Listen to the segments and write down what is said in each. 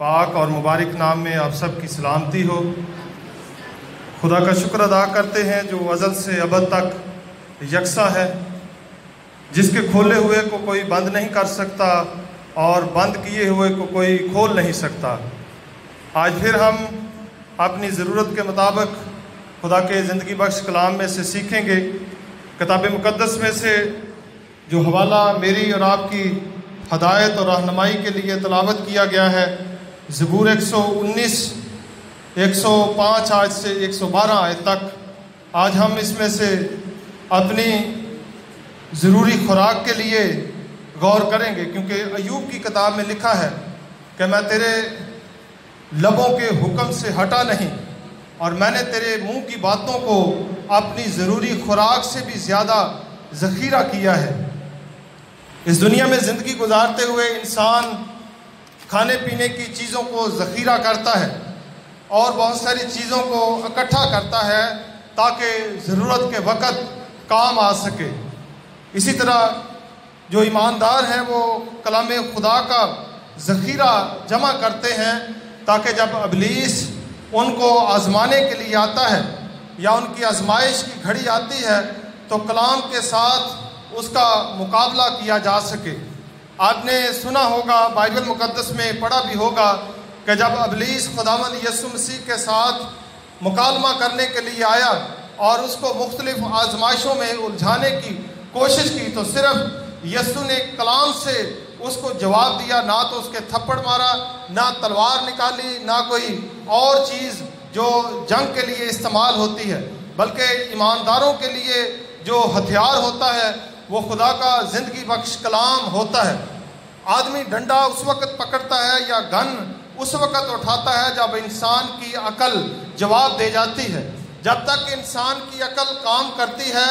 पाक और मुबारक नाम में आप सब की सलामती हो। खुदा का शुक्र अदा करते हैं जो अज़ल से अबद तक यकसा है, जिसके खोले हुए को कोई बंद नहीं कर सकता और बंद किए हुए को कोई खोल नहीं सकता। आज फिर हम अपनी ज़रूरत के मुताबिक खुदा के ज़िंदगी बख्श कलाम में से सीखेंगे। किताब मुक़द्दस में से जो हवाला मेरी और आपकी हदायत और रहनुमाई के लिए तलावत किया गया है, ज़बूर 119 105 आज से 112 आयत तक, आज हम इसमें से अपनी ज़रूरी खुराक के लिए गौर करेंगे। क्योंकि अय्यूब की किताब में लिखा है कि मैं तेरे लबों के हुक्म से हटा नहीं और मैंने तेरे मुंह की बातों को अपनी ज़रूरी खुराक से भी ज़्यादा ज़ख़ीरा किया है। इस दुनिया में ज़िंदगी गुजारते हुए इंसान खाने पीने की चीज़ों को ज़ख़ीरा करता है और बहुत सारी चीज़ों को इकट्ठा करता है ताकि ज़रूरत के वक़्त काम आ सके। इसी तरह जो ईमानदार हैं वो कलाम खुदा का ज़ख़ीरा जमा करते हैं ताकि जब इब्लीस उनको आज़माने के लिए आता है या उनकी आजमाइश की घड़ी आती है तो कलाम के साथ उसका मुकाबला किया जा सके। आपने सुना होगा, बाइबल मुक़द्दस में पढ़ा भी होगा कि जब इब्लीस खुदावंद यीशु मसीह के साथ मुकालमा करने के लिए आया और उसको मुख्तलिफ आजमाइशों में उलझाने की कोशिश की तो सिर्फ यीशु ने कलाम से उसको जवाब दिया। ना तो उसके थप्पड़ मारा, ना तलवार निकाली, ना कोई और चीज़ जो जंग के लिए इस्तेमाल होती है, बल्कि ईमानदारों के लिए जो हथियार होता है वो खुदा का ज़िंदगी बख्श कलाम होता है। आदमी डंडा उस वक़्त पकड़ता है या गन उस वक़्त उठाता है जब इंसान की अकल जवाब दे जाती है। जब तक इंसान की अकल काम करती है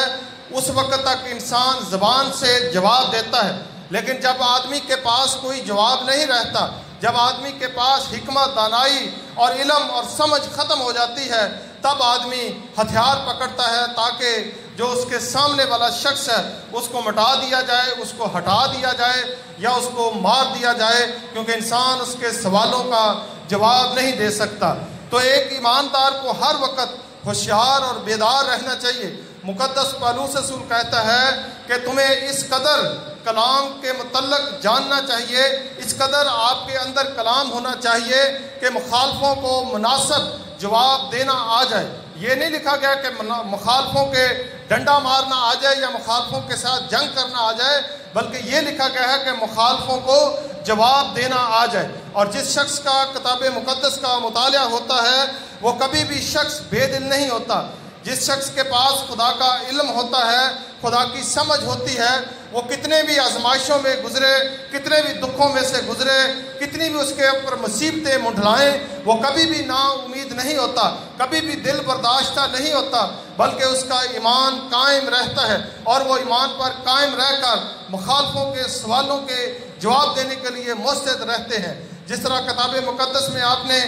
उस वक़्त तक इंसान ज़बान से जवाब देता है। लेकिन जब आदमी के पास कोई जवाब नहीं रहता, जब आदमी के पास हिकमत, दानाई और इल्म और समझ ख़त्म हो जाती है, तब आदमी हथियार पकड़ता है ताकि जो उसके सामने वाला शख्स है उसको मिटा दिया जाए, उसको हटा दिया जाए या उसको मार दिया जाए, क्योंकि इंसान उसके सवालों का जवाब नहीं दे सकता। तो एक ईमानदार को हर वक्त होशियार और बेदार रहना चाहिए। मुक़द्दस पौलुस रसूल कहता है कि तुम्हें इस कदर कलाम के मुतल्लक जानना चाहिए, इस कदर आपके अंदर कलाम होना चाहिए कि मुखालफों को मुनासिब जवाब देना आ जाए। ये नहीं लिखा गया कि मुखालफों के डंडा मारना आ जाए या मुखालफों के साथ जंग करना आ जाए, बल्कि ये लिखा गया है कि मुखालफों को जवाब देना आ जाए। और जिस शख्स का किताब मुक़द्दस का मुतालिया होता है वो कभी भी शख्स बेदिल नहीं होता। जिस शख्स के पास खुदा का इल्म होता है, खुदा की समझ होती है, वो कितने भी आजमाइशों में गुजरे, कितने भी दुखों में से गुजरे, कितनी भी उसके ऊपर मुसीबतें मुंडलाएं, वो कभी भी ना उम्मीद नहीं होता, कभी भी दिल बर्दाश्ता नहीं होता, बल्कि उसका ईमान कायम रहता है और वो ईमान पर कायम रहकर मुखालफों के सवालों के जवाब देने के लिए मुस्तैद रहते हैं। जिस तरह किताब मुक़द्दस में आपने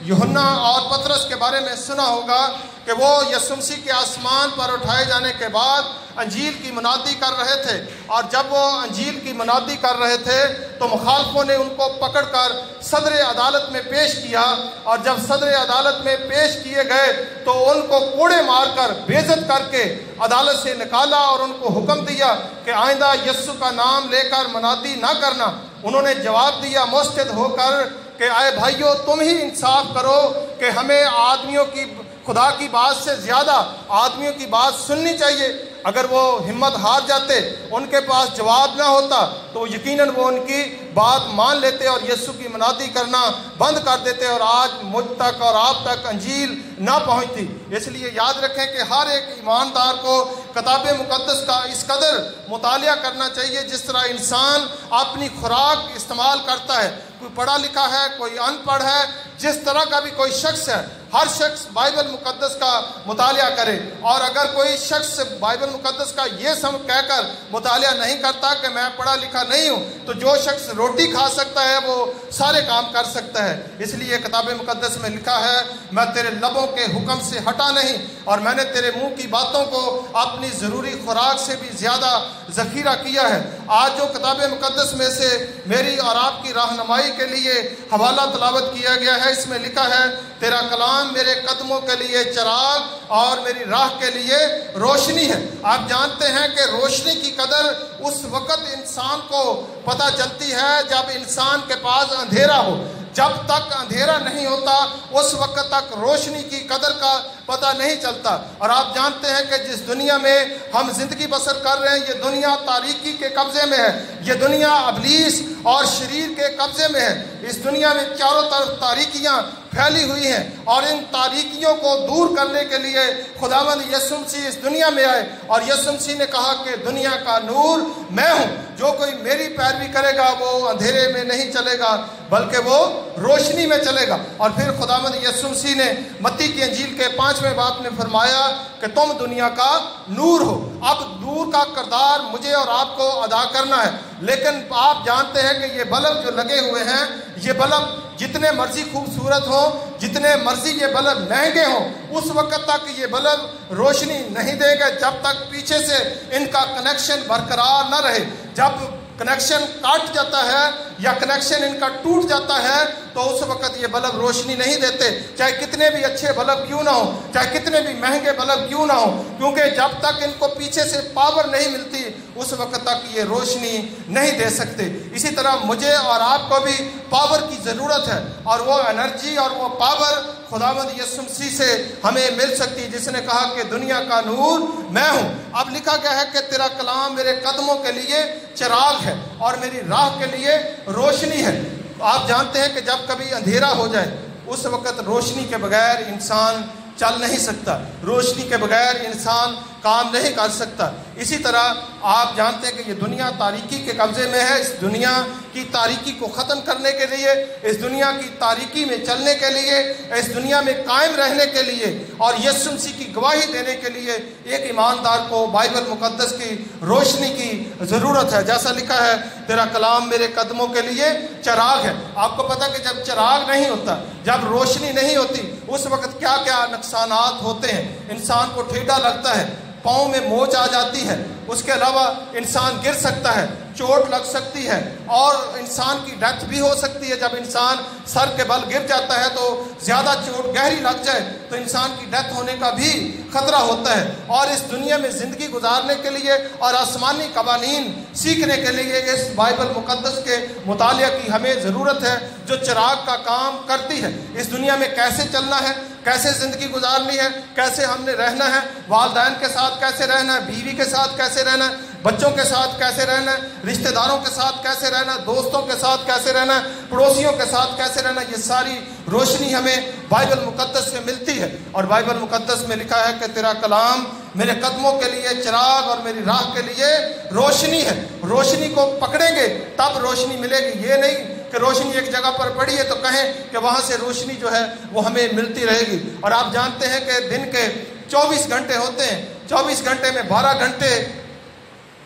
यूहन्ना और पतरस के बारे में सुना होगा कि वो यीशु मसीह के आसमान पर उठाए जाने के बाद अंजील की मुनादी कर रहे थे, और जब वो अंजील की मुनादी कर रहे थे तो मुखालफों ने उनको पकड़कर सदर अदालत में पेश किया, और जब सदर अदालत में पेश किए गए तो उनको कोड़े मारकर बेइज्जत करके अदालत से निकाला और उनको हुक्म दिया कि आइंदा यीशु का नाम लेकर मुनादी ना करना। उन्होंने जवाब दिया मुस्तैद होकर कि आए भाइयों, तुम ही इंसाफ करो कि हमें आदमियों की, खुदा की बात से ज़्यादा आदमियों की बात सुननी चाहिए। अगर वो हिम्मत हार जाते, उनके पास जवाब ना होता, तो यकीनन वो उनकी बात मान लेते और यीशु की मुनादी करना बंद कर देते और आज मुझ तक और आप तक अंजील ना पहुंचती। इसलिए याद रखें कि हर एक ईमानदार को किताब मुक़द्दस का इस कदर मुतालिया करना चाहिए जिस तरह इंसान अपनी खुराक इस्तेमाल करता है। कोई पढ़ा लिखा है, कोई अनपढ़ है, जिस तरह का भी कोई शख्स है, हर शख्स बाइबल मुक़द्दस का मुतालिया करे। और अगर कोई शख्स बाइबल मुक़द्दस का ये सब कहकर मुतालिया नहीं करता कि मैं पढ़ा लिखा नहीं हूँ, तो जो शख्स रोटी खा सकता है वो सारे काम कर सकता है। इसलिए किताब मुक़द्दस में लिखा है, मैं तेरे लबों के हुक्म से हटा नहीं और मैंने तेरे मुंह की बातों को अपनी ज़रूरी खुराक से भी ज़्यादा ज़ख़ीरा किया है। आज जो किताब मुक़द्दस में से मेरी और आपकी रहनुमाई के लिए हवाला तलावत किया गया है, इसमें लिखा है, तेरा कलाम मेरे कदमों के लिए चिराग और मेरी राह के लिए रोशनी है। आप जानते हैं कि रोशनी की कदर उस वक़्त इंसान को पता चलती है जब इंसान के पास अंधेरा हो। जब तक अंधेरा नहीं होता उस वक्त तक रोशनी की कदर का पता नहीं चलता। और आप जानते हैं कि जिस दुनिया में हम जिंदगी बसर कर रहे हैं, ये दुनिया तारीकी के कब्जे में है, ये दुनिया इब्लीस और शरीर के कब्जे में है। इस दुनिया में चारों तरफ तारीकियां फैली हुई हैं और इन तारीकियों को दूर करने के लिए खुदावंद यीशु मसीह इस दुनिया में आए और यीशु मसीह ने कहा कि दुनिया का नूर मैं हूँ, जो कोई मेरी पैरवी करेगा वो अंधेरे में नहीं चलेगा बल्कि वो रोशनी में चलेगा। और फिर खुदावंद यीशु मसीह ने मत्ती की अंजील के 5वें बाब में फरमाया कि तुम दुनिया का नूर हो। अब नूर का किरदार मुझे और आपको अदा करना है, लेकिन आप जानते हैं कि ये बल्ब जो लगे हुए हैं, ये बल्ब जितने मर्जी खूबसूरत हो, जितने मर्जी ये बल्ब महंगे हों, उस वक्त तक ये बल्ब रोशनी नहीं देगा जब तक पीछे से इनका कनेक्शन बरकरार न रहे। जब कनेक्शन काट जाता है या कनेक्शन इनका टूट जाता है तो उस वक्त ये बल्ब रोशनी नहीं देते, चाहे कितने भी अच्छे बल्ब क्यों ना हो, चाहे कितने भी महंगे बल्ब क्यों ना हो, क्योंकि जब तक इनको पीछे से पावर नहीं मिलती उस वक्त तक ये रोशनी नहीं दे सकते। इसी तरह मुझे और आपको भी पावर की ज़रूरत है और वो एनर्जी और वो पावर खुदावंद यीशु मसीह से हमें मिल सकती है, जिसने कहा कि दुनिया का नूर मैं हूँ। अब लिखा गया है कि तेरा कलाम मेरे कदमों के लिए चिराग है और मेरी राह के लिए रोशनी है। आप जानते हैं कि जब कभी अंधेरा हो जाए उस वक़्त रोशनी के बगैर इंसान चल नहीं सकता, रोशनी के बगैर इंसान काम नहीं कर सकता। इसी तरह आप जानते हैं कि ये दुनिया तारीकी के कब्जे में है। इस दुनिया की तारीकी को ख़त्म करने के लिए, इस दुनिया की तारीकी में चलने के लिए, इस दुनिया में कायम रहने के लिए और यीशु मसीह की गवाही देने के लिए एक ईमानदार को बाइबल मुक़द्दस की रोशनी की ज़रूरत है। जैसा लिखा है, तेरा कलाम मेरे कदमों के लिए चिराग है। आपको पता कि जब चिराग नहीं होता, जब रोशनी नहीं होती, उस वक़्त क्या क्या नुकसानात होते हैं। इंसान को ठेडा लगता है, पाँव में मोच आ जाती है, उसके अलावा इंसान गिर सकता है, चोट लग सकती है और इंसान की डेथ भी हो सकती है। जब इंसान सर के बल गिर जाता है तो ज़्यादा चोट गहरी लग जाए तो इंसान की डेथ होने का भी खतरा होता है। और इस दुनिया में ज़िंदगी गुजारने के लिए और आसमानी कवानीन सीखने के लिए इस बाइबल मुक़द्दस के मुतालिया की हमें ज़रूरत है, जो चिराग का काम करती है। इस दुनिया में कैसे चलना है, कैसे ज़िंदगी गुजारनी है, कैसे हमने रहना है, वालिदैन के साथ कैसे रहना है, बीवी के साथ कैसे रहना है, बच्चों के साथ कैसे रहना है, रिश्तेदारों के साथ कैसे रहना है, दोस्तों के साथ कैसे रहना है, पड़ोसियों के साथ कैसे रहना है, ये सारी रोशनी हमें बाइबल मुक़द्दस से मिलती है। और बाइबल मुक़द्दस में लिखा है कि तेरा कलाम मेरे कदमों के लिए चिराग और मेरी राह के लिए रोशनी है। रोशनी को पकड़ेंगे तब रोशनी मिलेगी। ये नहीं कि रोशनी एक जगह पर पड़ी है तो कहें कि वहाँ से रोशनी जो है वो हमें मिलती रहेगी। और आप जानते हैं कि दिन के 24 घंटे होते हैं, 24 घंटे में 12 घंटे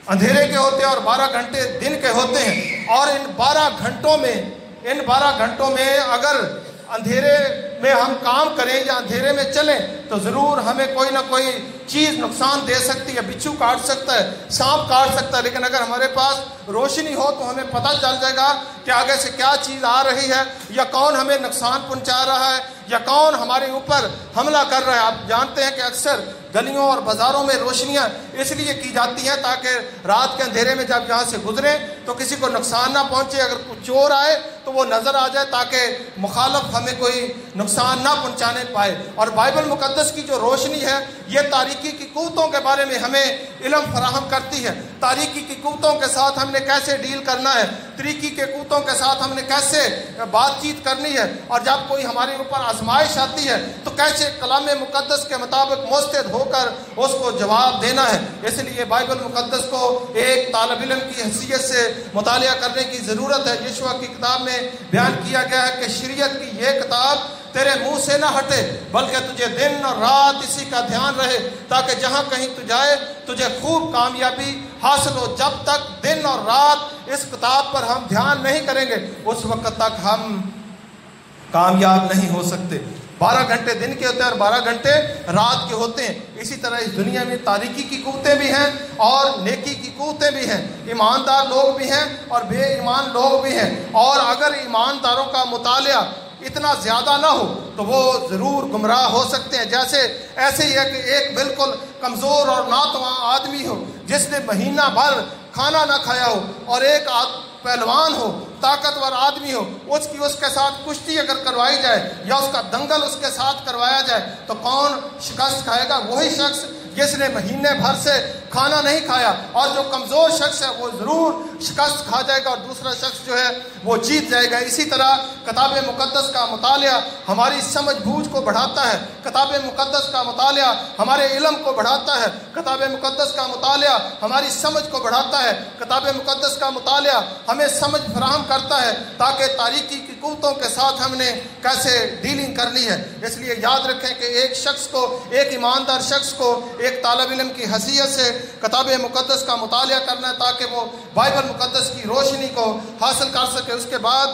अंधेरे के होते हैं और 12 घंटे दिन के होते हैं। और इन 12 घंटों में अगर अंधेरे में हम काम करें या अंधेरे में चलें तो ज़रूर हमें कोई ना कोई चीज़ नुकसान दे सकती है। बिच्छू काट सकता है, सांप काट सकता है, लेकिन अगर हमारे पास रोशनी हो तो हमें पता चल जाएगा कि आगे से क्या चीज़ आ रही है या कौन हमें नुकसान पहुंचा रहा है या कौन हमारे ऊपर हमला कर रहा है। आप जानते हैं कि अक्सर गलियों और बाज़ारों में रोशनियाँ इसलिए की जाती हैं ताकि रात के अंधेरे में जब यहाँ से गुजरें तो किसी को नुकसान ना पहुँचे। अगर कुछ चोर आए तो वो नज़र आ जाए ताकि मुखालफ हमें कोई नुकसान ना पहुँचाने पाए। और बाइबल मुक़द्दस की जो रोशनी है ये तारीकी की कुव्वतों के बारे में हमें इल्म फराहम करती है। तारीकी की कुव्वतों के साथ हमने कैसे डील करना है, तरीकी के कुव्वतों के साथ हमने कैसे बातचीत करनी है, और जब कोई हमारे ऊपर आजमाइश आती है तो कैसे कलाम मुक़द्दस के मुताबिक मुस्तैद होकर उसको जवाब देना है। इसलिए बाइबल मुक़द्दस को एक तालिब इल्म की हैसियत से मुतालिया करने की ज़रूरत है। यशूआ की किताब में बयान किया गया है कि शरीयत की ये किताब तेरे मुंह से ना हटे बल्कि तुझे दिन और रात इसी का ध्यान रहे, ताकि जहाँ कहीं तू जाए तुझे खूब कामयाबी हासिल हो। जब तक दिन और रात इस किताब पर हम ध्यान नहीं करेंगे उस वक्त तक हम कामयाब नहीं हो सकते। 12 घंटे दिन के होते हैं और 12 घंटे रात के होते हैं। इसी तरह इस दुनिया में तारीकी की कुव्वतें भी हैं और नेकी की कुव्वतें भी हैं, ईमानदार लोग भी हैं और बेईमान लोग भी हैं। और अगर ईमानदारों का मुतालिया इतना ज़्यादा ना हो तो वो ज़रूर गुमराह हो सकते हैं। जैसे ऐसे ही एक बिल्कुल कमज़ोर और नातवा आदमी हो जिसने महीना भर खाना ना खाया हो और एक पहलवान हो, ताकतवर आदमी हो, उसके साथ कुश्ती अगर करवाई जाए या उसका दंगल उसके साथ करवाया जाए तो कौन शिकस्त खाएगा? वही शख्स जिसने महीने भर से खाना नहीं खाया। और जो कमज़ोर शख्स है वो ज़रूर शिकस्त खा जाएगा और दूसरा शख्स जो है वो जीत जाएगा। इसी तरह किताब मुक़द्दस का मुतालिया हमारी समझ बूझ को बढ़ाता है, किताब मुक़द्दस का मुतालिया हमारे इल्म को बढ़ाता है, किताब मुक़द्दस का मुतालिया हमारी समझ को बढ़ाता है, किताब मुक़द्दस का मुतालिया हमें समझ फराहम करता है ताकि तारीकी की कुव्वतों के साथ हमने कैसे डीलिंग करनी है। इसलिए याद रखें कि एक शख्स को, एक ईमानदार शख्स को एक तालिब इल्म की हैसियत से किताब मुक़द्दस का मुतालिया करना है ताकि वो बाइबल मुक़द्दस की रोशनी को हासिल कर सके। उसके बाद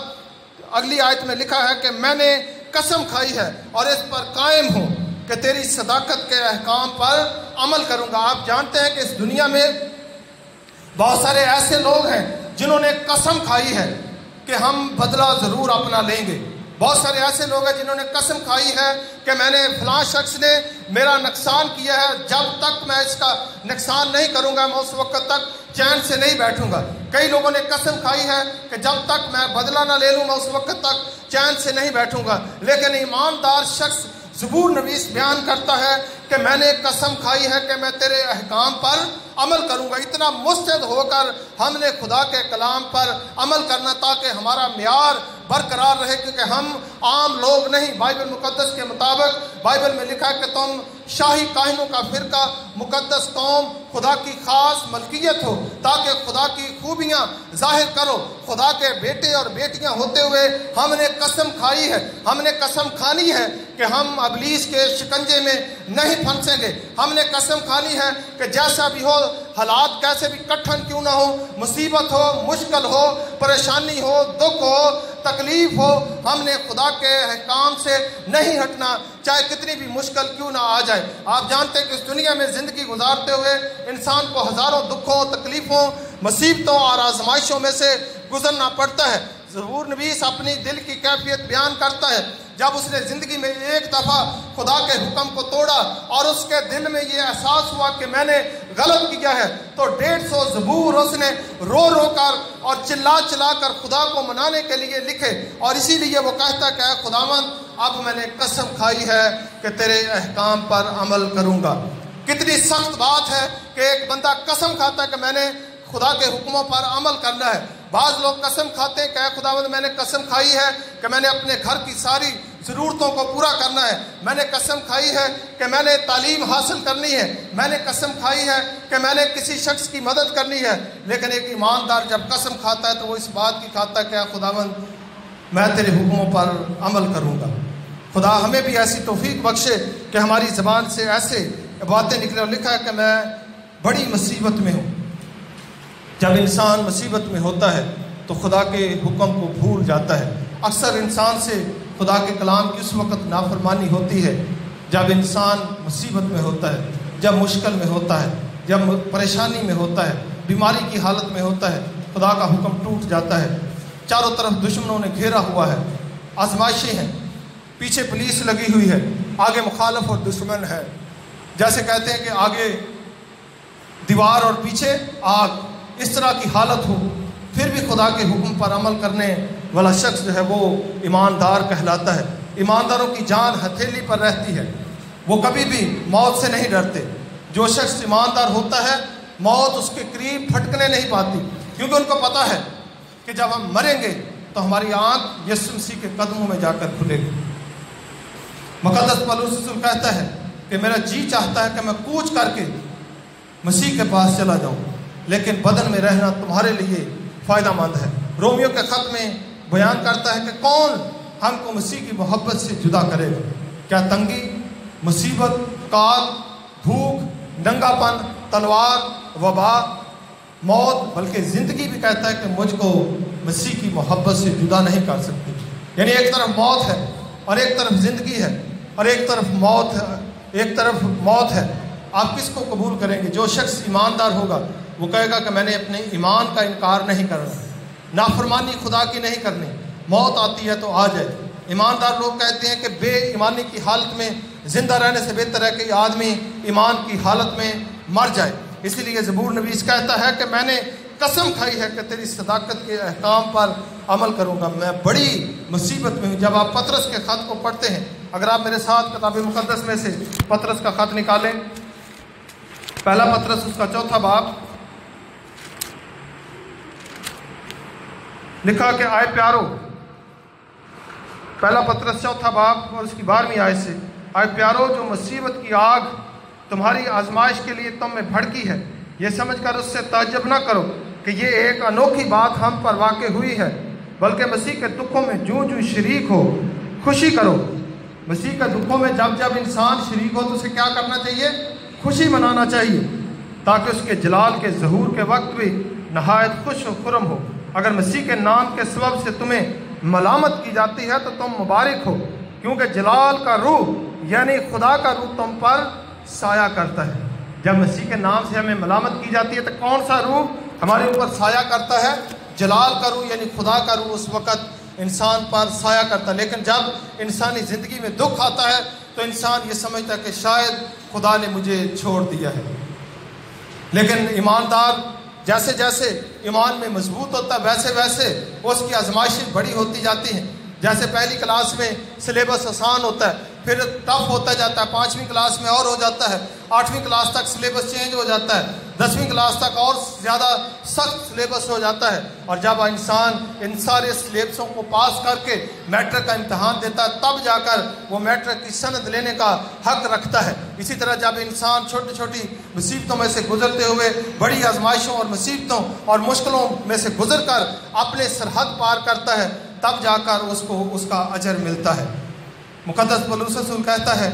अगली आयत में लिखा है कि मैंने कसम खाई है और इस पर कायम हूँ कि तेरी सदाकत के अहकाम पर अमल करूँगा। आप जानते हैं कि इस दुनिया में बहुत सारे ऐसे लोग हैं जिन्होंने कसम खाई है कि हम बदला ज़रूर अपना लेंगे। बहुत सारे ऐसे लोग हैं जिन्होंने कसम खाई है कि मैंने फलां शख्स ने मेरा नुकसान किया है, जब तक मैं इसका नुकसान नहीं करूंगा मैं उस वक्त तक चैन से नहीं बैठूंगा। कई लोगों ने कसम खाई है कि जब तक मैं बदला ना ले लूँ मैं उस वक्त तक चैन से नहीं बैठूंगा। लेकिन ईमानदार शख्स ज़बूर नवीस बयान करता है कि मैंने कसम खाई है कि मैं तेरे अहकाम पर अमल करूंगा। इतना मुस्तैद होकर हमने खुदा के कलाम पर अमल करना ताकि हमारा म्यार बरकरार रहे, क्योंकि हम आम लोग नहीं। बाइबल मुक़द्दस के मुताबिक बाइबल में लिखा है कि तुम शाही काहिनों का फ़िरका, मुक़द्दस कौम, खुदा की ख़ास मलकियत हो ताकि खुदा की खूबियाँ ज़ाहिर करो। खुदा के बेटे और बेटियाँ होते हुए हमने कसम खाई है, हमने कसम खानी है कि हम अबलीस के शिकंजे में नहीं फंसेंगे। हमने कसम खानी है कि जैसा भी हो, हालात कैसे भी कठिन क्यों ना हो, मुसीबत हो, मुश्किल हो, परेशानी हो, दुख हो, तकलीफ हो, हमने खुदा के अहकाम से नहीं हटना, चाहे कितनी भी मुश्किल क्यों ना आ जाए। आप जानते हैं कि इस दुनिया में ज़िंदगी गुजारते हुए इंसान को हज़ारों दुखों, तकलीफ़ों, मुसीबतों और आजमाइशों में से गुजरना पड़ता है। ज़बूर नवीस अपनी दिल की कैफियत बयान करता है जब उसने ज़िंदगी में एक दफ़ा खुदा के हुक्म को तोड़ा और उसके दिल में ये एहसास हुआ कि मैंने गलत किया है, तो 150 ज़बूर उसने रो रो कर और चिल्ला चिल्ला कर खुदा को मनाने के लिए लिखे। और इसीलिए वो कहता कि खुदावंद अब मैंने कसम खाई है कि तेरे अहकाम पर अमल करूँगा। कितनी सख्त बात है कि एक बंदा कसम खाता है कि मैंने खुदा के हुक्मों पर अमल करना है। बाज़ लोग कसम खाते हैं कि खुदावंद मैंने कसम खाई है कि मैंने अपने घर की सारी ज़रूरतों को पूरा करना है, मैंने कसम खाई है कि मैंने तालीम हासिल करनी है, मैंने कसम खाई है कि मैंने किसी शख्स की मदद करनी है। लेकिन एक ईमानदार जब कसम खाता है तो वो इस बात की खाता है कि खुदावंद मैं तेरे हुक्मों पर अमल करूँगा। खुदा हमें भी ऐसी तौफीक बख्शे कि हमारी ज़बान से ऐसे बातें निकले। और लिखा है कि मैं बड़ी मुसीबत में हूँ। जब इंसान मुसीबत में होता है तो खुदा के हुक्म को भूल जाता है। अक्सर इंसान से खुदा के कलाम की उस वक़्त नाफरमानी होती है जब इंसान मुसीबत में होता है, जब मुश्किल में होता है, जब परेशानी में होता है, बीमारी की हालत में होता है। खुदा का हुक्म टूट जाता है। चारों तरफ दुश्मनों ने घेरा हुआ है, आजमाइशें हैं, पीछे पुलिस लगी हुई है, आगे मुखालफ और दुश्मन है। जैसे कहते हैं कि आगे दीवार और पीछे आग, इस तरह की हालत हो, फिर भी खुदा के हुक्म पर अमल करने वाला शख्स जो है वो ईमानदार कहलाता है। ईमानदारों की जान हथेली पर रहती है, वो कभी भी मौत से नहीं डरते। जो शख्स ईमानदार होता है मौत उसके करीब फटकने नहीं पाती, क्योंकि उनको पता है कि जब हम मरेंगे तो हमारी आँख यीशु मसीह के कदमों में जाकर खुलेगी। मुक़द्दस पौलुस रसूल कहता है कि मेरा जी चाहता है कि मैं कूच करके मसीह के पास चला जाऊँ, लेकिन बदन में रहना तुम्हारे लिए फ़ायदेमंद है। रोमियो के ख़त में बयान करता है कि कौन हमको मसीह की मोहब्बत से जुदा करेगा? क्या तंगी, मुसीबत, काल, भूख, नंगापन, तलवार, वबा, मौत, बल्कि ज़िंदगी भी कहता है कि मुझको मसीह की मोहब्बत से जुदा नहीं कर सकती। यानी एक तरफ मौत है और एक तरफ ज़िंदगी है। और एक तरफ मौत है। आप किसको कबूल करेंगे? जो शख्स ईमानदार होगा वो कहेगा कि मैंने अपने ईमान का इनकार नहीं करना, नाफरमानी खुदा की नहीं करनी, मौत आती है तो आ जाए। ईमानदार लोग कहते हैं कि बेईमानी की हालत में ज़िंदा रहने से बेहतर है कि आदमी ईमान की हालत में मर जाए। इसीलिए ज़बूर नवीस कहता है कि मैंने कसम खाई है कि तेरी सदाकत के अहकाम पर अमल करूँगा, मैं बड़ी मुसीबत में हूँ। जब आप पतरस के ख़त को पढ़ते हैं, अगर आप मेरे साथ किताब मुक़द्दस में से पतरस का ख़त निकालें, पहला पतरस उसका 4 बाब, लिखा कि आए प्यारो, पहला पतरस 4 बाब और उसकी 12वीं आयत से, आए प्यारो जो मुसीबत की आग तुम्हारी आजमाइश के लिए तुम में भड़की है, ये समझकर उससे ताज्जुब न करो कि ये एक अनोखी बात हम पर वाक़ हुई है, बल्कि मसीह के दुखों में जूं जूं शरीक हो खुशी करो। मसीह के दुखों में जब जब इंसान शरीक हो तो उसे क्या करना चाहिए? खुशी मनाना चाहिए, ताकि उसके जलाल के ज़हूर के वक्त भी नहायत खुश व खुरम हो। अगर मसीह के नाम के सबब से तुम्हें मलामत की जाती है तो तुम मुबारक हो, क्योंकि जलाल का रूह यानी खुदा का रूह तुम पर साया करता है। जब मसीह के नाम से हमें मलामत की जाती है तो कौन सा रूह हमारे ऊपर साया करता है? जलाल का रूह यानी खुदा का रूह उस वक़्त इंसान पर साया करता है। लेकिन जब इंसानी ज़िंदगी में दुख आता है तो इंसान ये समझता है कि शायद खुदा ने मुझे छोड़ दिया है। लेकिन ईमानदार जैसे जैसे ईमान में मजबूत होता है वैसे वैसे उसकी आजमाइशें बड़ी होती जाती हैं। जैसे पहली क्लास में सिलेबस आसान होता है, फिर टफ होता जाता है, 5वीं क्लास में और हो जाता है, 8वीं क्लास तक सिलेबस चेंज हो जाता है, 10वीं क्लास तक और ज़्यादा सख्त सिलेबस हो जाता है। और जब इंसान इन सारे सिलेबसों को पास करके मैट्रिक का इम्तहान देता है तब जाकर वो मैट्रिक की सनद लेने का हक रखता है। इसी तरह जब इंसान छोटी छोटी मुसीबतों में से गुजरते हुए बड़ी आजमाइशों और मुसीबतों और मुश्किलों में से गुजर कर अपने सरहद पार करता है तब जाकर उसको उसका अजर मिलता है। मुक़द्दस पौलुस रसूल कहता है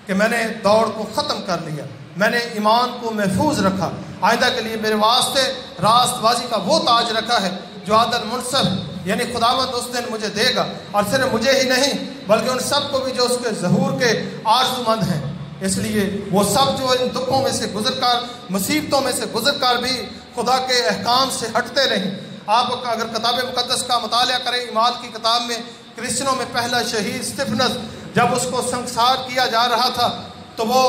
कि मैंने दौड़ को ख़त्म कर लिया, मैंने ईमान को महफूज रखा, आइंदा के लिए मेरे वास्ते रास्तबाजी का वो ताज रखा है जो आदल मुनसफ यानी खुदावंद उस दिन मुझे देगा, और सिर्फ मुझे ही नहीं बल्कि उन सब को भी जो उसके ज़हूर के आरज़ूमंद हैं। इसलिए वो सब जो इन दुखों में से गुजर कर मुसीबतों में से गुजर कर भी खुदा के अहकाम से हटते नहीं। आप अगर किताब मुक़द्दस का मुताला करें, ईमान की किताब में क्रिश्चियनों में पहला शहीद स्तिफनस जब उसको संसार किया जा रहा था तो वो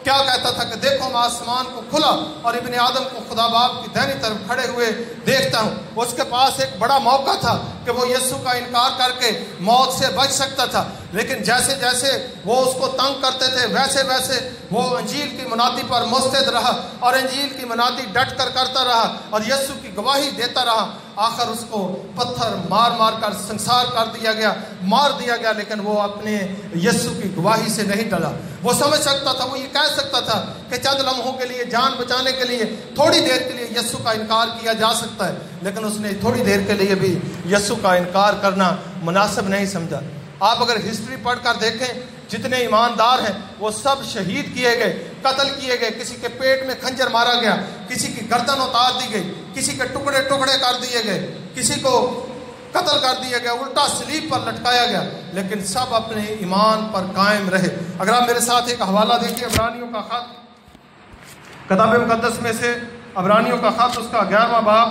क्या कहता था कि देखो मैं आसमान को खुला और इब्ने आदम को खुदा बाप की दाहिनी तरफ खड़े हुए देखता हूँ। उसके पास एक बड़ा मौका था कि वो यीशु का इनकार करके मौत से बच सकता था, लेकिन जैसे जैसे वो उसको तंग करते थे वैसे वैसे वो अंजील की मुनादी पर मुस्तैद रहा और अंजील की मुनादी डट कर करता रहा और यीशु की गवाही देता रहा। आखिर उसको पत्थर मार मार कर संसार कर दिया गया, मार दिया गया, लेकिन वो अपने यीशु की गवाही से नहीं डरा। वो समझ सकता था, वो ये कह सकता था कि चंद लम्हों के लिए, जान बचाने के लिए, थोड़ी देर के लिए यीशु का इनकार किया जा सकता है, लेकिन उसने थोड़ी देर के लिए भी यीशु का इनकार करना मुनासिब नहीं समझा। आप अगर हिस्ट्री पढ़कर देखें, जितने ईमानदार हैं वो सब शहीद किए गए, कत्ल किए गए, किसी के पेट में खंजर मारा गया, किसी की गर्दन उतार दी गई, किसी के टुकड़े टुकड़े कर दिए गए, किसी को कत्ल कर दिया गया, उल्टा सलीब पर लटकाया गया, लेकिन सब अपने ईमान पर कायम रहे। अगर आप मेरे साथ एक हवाला देखिए, अबरानियों का खत, किताब मुक़द्दस में से अबरानियों का खत, उसका 11वां बाब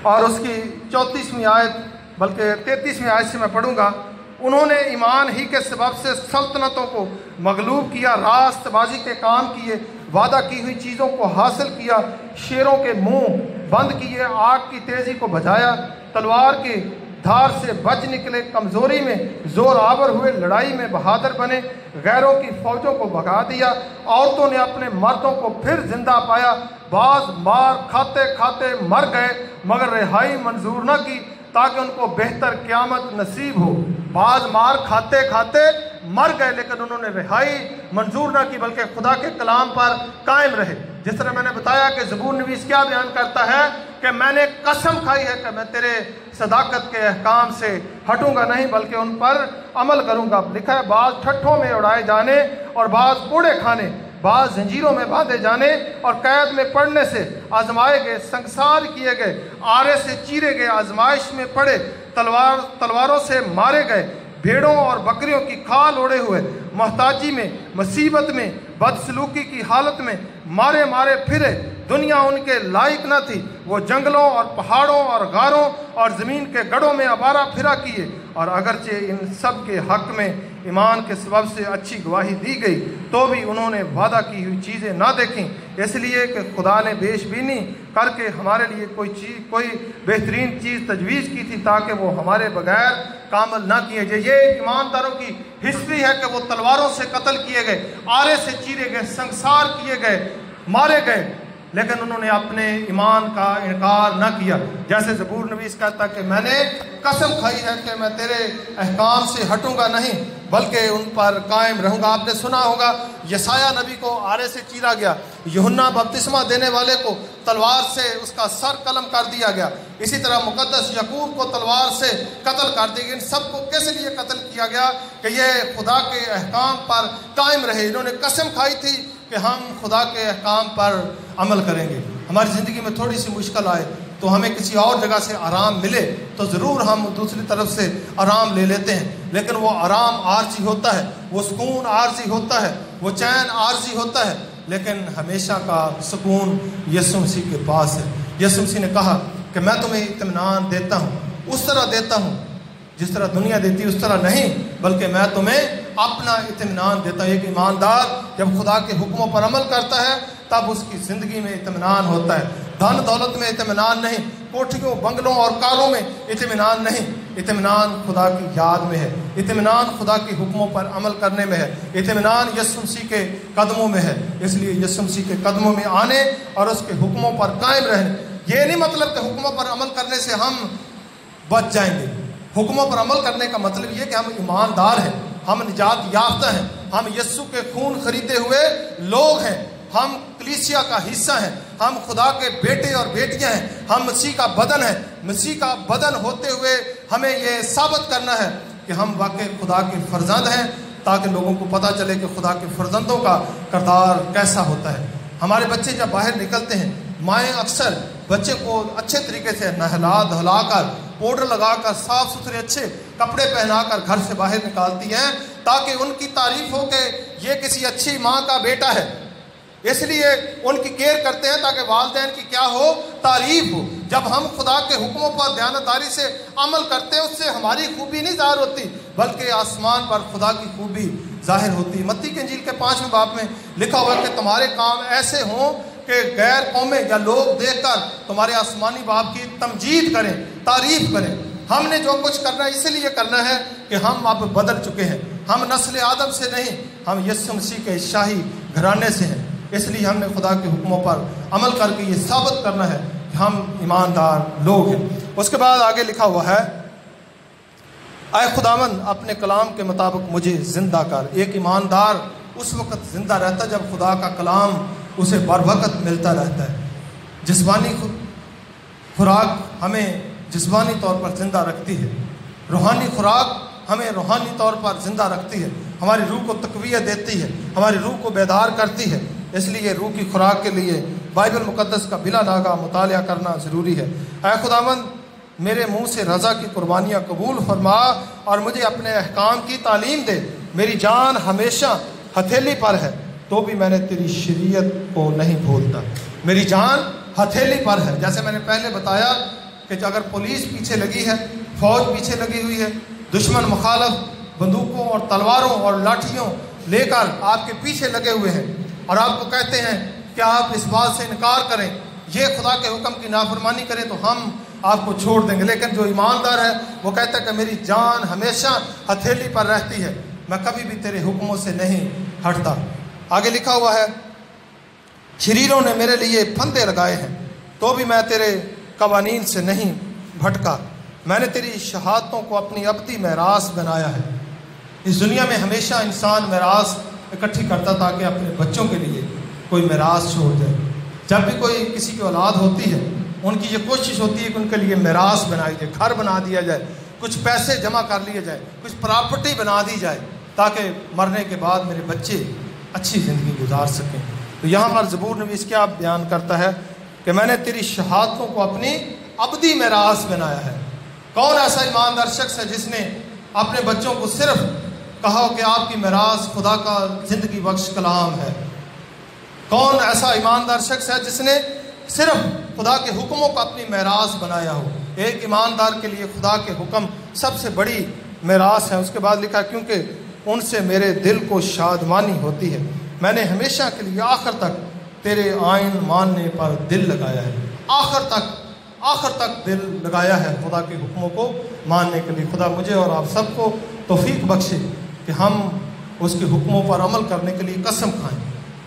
और उसकी 34वीं आयत बल्कि 33वीं आयत से मैं पढ़ूंगा। उन्होंने ईमान ही के सबब से सल्तनतों को मगलूब किया, रास्तबाजी के काम किए, वादा की हुई चीज़ों को हासिल किया, शेरों के मुंह बंद किए, आग की तेज़ी को बचाया, तलवार की धार से बच निकले, कमज़ोरी में जोर आवर हुए, लड़ाई में बहादुर बने, गैरों की फ़ौजों को भगा दिया, औरतों ने अपने मर्दों को फिर जिंदा पाया, बाज मार खाते खाते मर गए मगर रिहाई मंजूर न की ताकि उनको बेहतर क़यामत नसीब हो। बाज मार खाते खाते मर गए लेकिन उन्होंने रिहाई मंजूर ना की बल्कि खुदा के कलाम पर कायम रहे। जिस तरह मैंने बताया कि ज़बूर नवीस क्या बयान करता है कि मैंने कसम खाई है कि मैं तेरे सदाकत के अहकाम से हटूंगा नहीं बल्कि उन पर अमल करूंगा। लिखा है, बाज ठट्ठों में उड़ाए जाने और बाज कोड़े खाने, बाज जंजीरों में बांधे जाने और कैद में पड़ने से आजमाए गए, संसार किए गए, आरे से चीरे गए, आजमाइश में पड़े, तलवारों से मारे गए, भेड़ों और बकरियों की खाल ओढ़े हुए, मोहताजी में, मुसीबत में, बदसलूकी की हालत में मारे मारे फिरे। दुनिया उनके लायक न थी। वो जंगलों और पहाड़ों और गारों और ज़मीन के गढ़ों में आवारा फिरा किए। और अगरचे इन सब के हक़ में ईमान के सबब से अच्छी गवाही दी गई, तो भी उन्होंने वादा की हुई चीज़ें ना देखीं, इसलिए कि खुदा ने पेशबीनी करके हमारे लिए कोई बेहतरीन चीज़ तजवीज़ की थी, ताकि वो हमारे बगैर कामल ना किए जाए। ये ईमानदारों की हिस्ट्री है कि वो तलवारों से कत्ल किए गए, आरे से चीरे गए, संसार किए गए, मारे गए, लेकिन उन्होंने अपने ईमान का इनकार न किया। जैसे ज़बूर नवीस कहता कि मैंने कसम खाई है कि मैं तेरे अहकाम से हटूंगा नहीं, बल्कि उन पर कायम रहूंगा। आपने सुना होगा यसाया नबी को आरे से चीरा गया, यूहन्ना बपतिस्मा देने वाले को तलवार से उसका सर कलम कर दिया गया, इसी तरह मुकद्दस याकूब को तलवार से कत्ल कर दिया गया। इन सबको किस लिए कत्ल किया गया? कि ये खुदा के अहकाम पर कायम रहे। इन्होंने कसम खाई थी कि हम खुदा के अहकाम पर अमल करेंगे। हमारी ज़िंदगी में थोड़ी सी मुश्किल आए तो हमें किसी और जगह से आराम मिले तो ज़रूर हम दूसरी तरफ से आराम ले लेते हैं, लेकिन वो आराम आर्जी होता है, वो सुकून आर्जी होता है, वो चैन आर्जी होता है, लेकिन हमेशा का सुकून यीशु मसीह के पास है। यीशु मसीह ने कहा कि मैं तुम्हें इत्मीनान देता हूँ, उस तरह देता हूँ जिस तरह दुनिया देती है उस तरह नहीं, बल्कि मैं तुम्हें अपना इत्मीनान देता हूँ। एक ईमानदार जब खुदा के हुक्मों पर अमल करता है तब उसकी ज़िंदगी में इत्मीनान होता है। धन दौलत में इत्मीनान नहीं, कोठियों बंगलों और कारों में इत्मीनान नहीं, इत्मीनान खुदा की याद में है, इत्मीनान खुदा के हुक्मों पर अमल करने में है, इत्मीनान यीशु मसीह के कदमों में है। इसलिए यीशु मसीह के कदमों में आने और उसके हुक्मों पर कायम रहने। ये नहीं मतलब कि हुक्मों पर अमल करने से हम बच जाएंगे। हुक्मों पर अमल करने का मतलब ये कि हम ईमानदार हैं, हम निजात याफ्ता हैं, हम यीशु के खून खरीदे हुए लोग हैं, हम कलीसिया का हिस्सा हैं, हम खुदा के बेटे और बेटियां हैं, हम मसीह का बदन हैं। मसीह का बदन होते हुए हमें ये साबित करना है कि हम वाकई खुदा के फर्जंद हैं, ताकि लोगों को पता चले कि खुदा के फर्जंदों का किरदार कैसा होता है। हमारे बच्चे जब बाहर निकलते हैं, माएँ अक्सर बच्चे को अच्छे तरीके से नहला धुला कर, पाउडर लगाकर, साफ सुथरे अच्छे कपड़े पहनाकर घर से बाहर निकालती हैं, ताकि उनकी तारीफ हो कि ये किसी अच्छी माँ का बेटा है। इसलिए उनकी केयर करते हैं ताकि वालिदैन की क्या हो, तारीफ हो। जब हम खुदा के हुक्मों पर दयानतदारी से अमल करते हैं, उससे हमारी खूबी नहीं ज़ाहिर होती, बल्कि आसमान पर खुदा की खूबी ज़ाहिर होती है। मत्ती के इंजील के 5वें बाब में लिखा हुआ है कि तुम्हारे काम ऐसे हों कि गैर कौमें या लोग देखकर तुम्हारे आसमानी बाप की तमजीद करें, तारीफ करें। हमने जो कुछ करना है इसलिए करना है कि हम अब बदल चुके हैं, हम नस्ल आदम से नहीं, हम यीशु मसीह के शाही घराने से हैं। इसलिए हमने खुदा के हुक्मों पर अमल करके ये साबित करना है कि हम ईमानदार लोग हैं। उसके बाद आगे लिखा हुआ है, आए खुदावन अपने कलाम के मुताबिक मुझे ज़िंदा कर। एक ईमानदार उस वक़्त ज़िंदा रहता जब खुदा का कलाम उसे बर वक़्त मिलता रहता है। जिस्मानी खुराक हमें जिस्मानी तौर पर ज़िंदा रखती है, रूहानी खुराक हमें रूहानी तौर पर ज़िंदा रखती है, हमारी रूह को तक़वियत देती है, हमारी रूह को बेदार करती है। इसलिए रूह की खुराक के लिए बाइबल मुक़द्दस का बिला नागा मुतालिया करना ज़रूरी है। ऐ खुदावंद मेरे मुँह से रज़ा की कुर्बानियाँ कबूल फरमा और मुझे अपने अहकाम की तालीम दे। मेरी जान हमेशा हथेली पर है तो भी मैंने तेरी शरीयत को नहीं भूलता। मेरी जान हथेली पर है। जैसे मैंने पहले बताया कि अगर पुलिस पीछे लगी है, फौज पीछे लगी हुई है, दुश्मन मुखालफ बंदूकों और तलवारों और लाठियों लेकर आपके पीछे लगे हुए हैं और आपको कहते हैं कि आप इस बात से इनकार करें, ये खुदा के हुक्म की नाफरमानी करें, तो हम आपको छोड़ देंगे। लेकिन जो ईमानदार है वो कहता है कि मेरी जान हमेशा हथेली पर रहती है, मैं कभी भी तेरे हुक्मों से नहीं हटता। आगे लिखा हुआ है, शरीरों ने मेरे लिए फंदे लगाए हैं तो भी मैं तेरे कवानीन से नहीं भटका। मैंने तेरी शहादतों को अपनी अबदी मेरास बनाया है। इस दुनिया में हमेशा इंसान मेरास इकट्ठी करता ताकि अपने बच्चों के लिए कोई मेरास छोड़ जाए। जब भी कोई किसी की औलाद होती है, उनकी ये कोशिश होती है कि उनके लिए मेरास बनाई जाए, घर बना दिया जाए, कुछ पैसे जमा कर लिए जाए, कुछ प्रॉपर्टी बना दी जाए, ताकि मरने के बाद मेरे बच्चे अच्छी ज़िंदगी गुजार सकें। तो यहाँ पर ज़बूर नवीस क्या बयान करता है कि मैंने तेरी शहादतों को अपनी अबदी मेरास बनाया है। कौन ऐसा ईमानदार शख्स है जिसने अपने बच्चों को सिर्फ कहो कि आपकी मिरास खुदा का ज़िंदगी बख्श कलाम है। कौन ऐसा ईमानदार शख्स है जिसने सिर्फ खुदा के हुक्मों को अपनी मिरास बनाया हो? एक ईमानदार के लिए खुदा के हुक्म सबसे बड़ी मिरास है। उसके बाद लिखा, क्योंकि उनसे मेरे दिल को शादमानी होती है, मैंने हमेशा के लिए आखिर तक तेरे आइन मानने पर दिल लगाया है। आखिर तक दिल लगाया है खुदा के हुक्मों को मानने के लिए। खुदा मुझे और आप सबको तौफीक बख्शे कि हम उसके हुक्मों पर अमल करने के लिए कसम खाएं।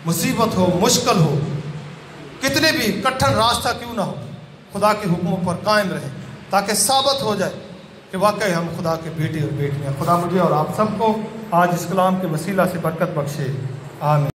मुसीबत हो, मुश्किल हो, कितने भी कठिन रास्ता क्यों ना हो, खुदा के हुक्मों पर कायम रहें ताकि साबित हो जाए कि वाकई हम खुदा के बेटे और बेटियाँ। खुदा मुझे और आप सबको आज इस कलाम के वसीला से बरकत बख्शे। आमीन।